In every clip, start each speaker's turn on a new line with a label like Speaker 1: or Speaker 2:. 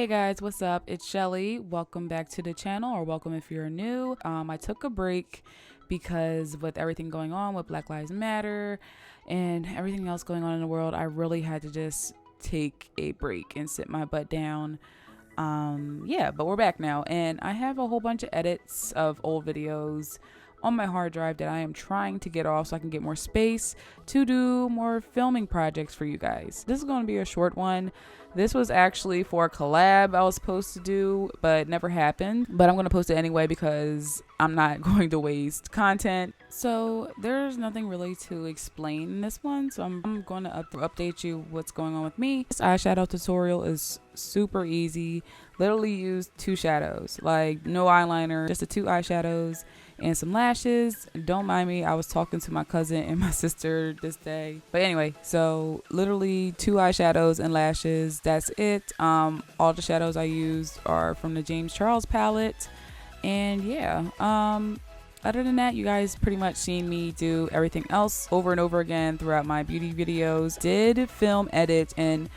Speaker 1: Hey guys, what's up? It's Shelly. Welcome back to the channel, or welcome if you're new. I took a break because with everything going on with Black Lives Matter and everything else going on in the world, I really had to just take a break and sit my butt down. But we're back now, and I have a whole bunch of edits of old videos on my hard drive that I am trying to get off so I can get more space to do more filming projects for you guys. This is going to be a short one. This was actually for a collab I was supposed to do, but never happened. But I'm going to post it anyway because I'm not going to waste content. So there's nothing really to explain in this one. So I'm going to update you what's going on with me. This eyeshadow tutorial is super easy. Literally use 2 shadows, like no eyeliner, just the 2 eyeshadows and some lashes. Don't mind me, I was talking to my cousin and my sister this day. But anyway, so literally 2 eyeshadows and lashes, that's it. All the shadows I used are from the James Charles palette. And yeah, other than that, you guys pretty much seen me do everything else over and over again throughout my beauty videos. Did film, edit, and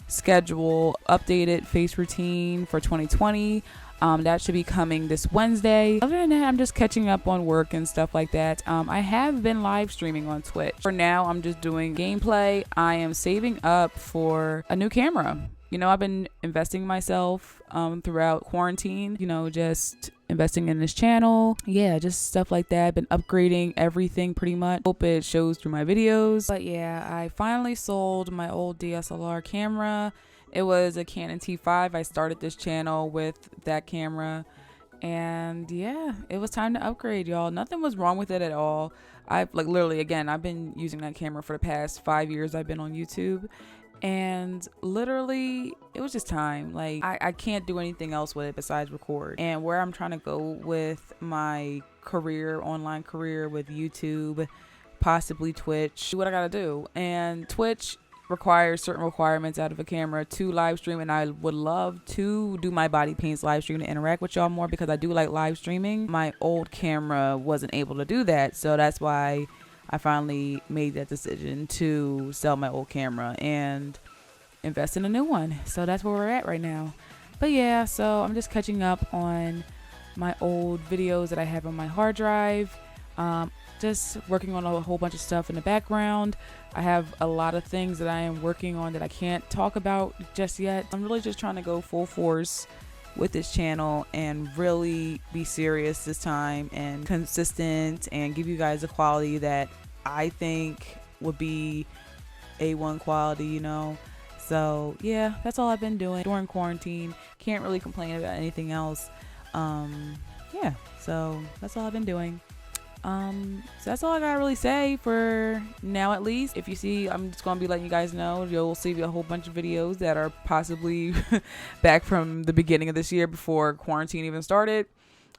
Speaker 1: schedule updated face routine for 2020. That should be coming this Wednesday. Other than that, I'm just catching up on work and stuff like that. I have been live streaming on Twitch. For now, I'm just doing gameplay. I am saving up for a new camera. You know, I've been investing in myself throughout quarantine, you know, just investing in this channel. Yeah, just stuff like that. Been upgrading everything pretty much. Hope it shows through my videos. But yeah, I finally sold my old DSLR camera. It was a Canon T5. I started this channel with that camera. And yeah, it was time to upgrade, y'all. Nothing was wrong with it at all. I've literally, again, I've been using that camera for the past 5 years I've been on YouTube. And literally it was just time. Like I can't do anything else with it besides record. And where I'm trying to go with my career, online career with YouTube, possibly Twitch, do what I gotta do. And Twitch requires certain requirements out of a camera to live stream, and I would love to do my body paints live stream to interact with y'all more because I do like live streaming. My old camera wasn't able to do that, so that's why I finally made that decision to sell my old camera and invest in a new one. So that's where we're at right now. But yeah, so I'm just catching up on my old videos that I have on my hard drive. Just working on a whole bunch of stuff in the background. I have a lot of things that I am working on that I can't talk about just yet. I'm really just trying to go full force with this channel and really be serious this time and consistent and give you guys a quality that I think would be A1 quality, you know. So yeah, that's all I've been doing during quarantine. Can't really complain about anything else. Yeah, so that's all I've been doing. So that's all I gotta really say for now, at least. If you see, I'm just gonna be letting you guys know, you'll see a whole bunch of videos that are possibly back from the beginning of this year before quarantine even started.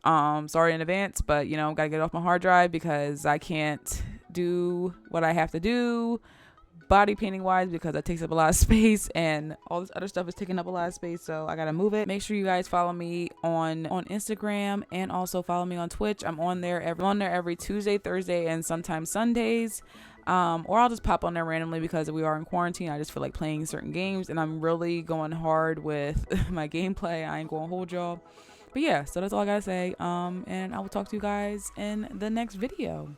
Speaker 1: Sorry in advance, but you know, gotta get off my hard drive because I can't do what I have to do body painting wise because that takes up a lot of space, and all this other stuff is taking up a lot of space, so I gotta move it. Make sure you guys follow me on Instagram, and also follow me on Twitch. I'm on there every Tuesday, Thursday, and sometimes Sundays. Or I'll just pop on there randomly because we are in quarantine. I just feel like playing certain games, and I'm really going hard with my gameplay. I ain't gonna hold y'all. But yeah, so that's all I gotta say. And I will talk to you guys in the next video.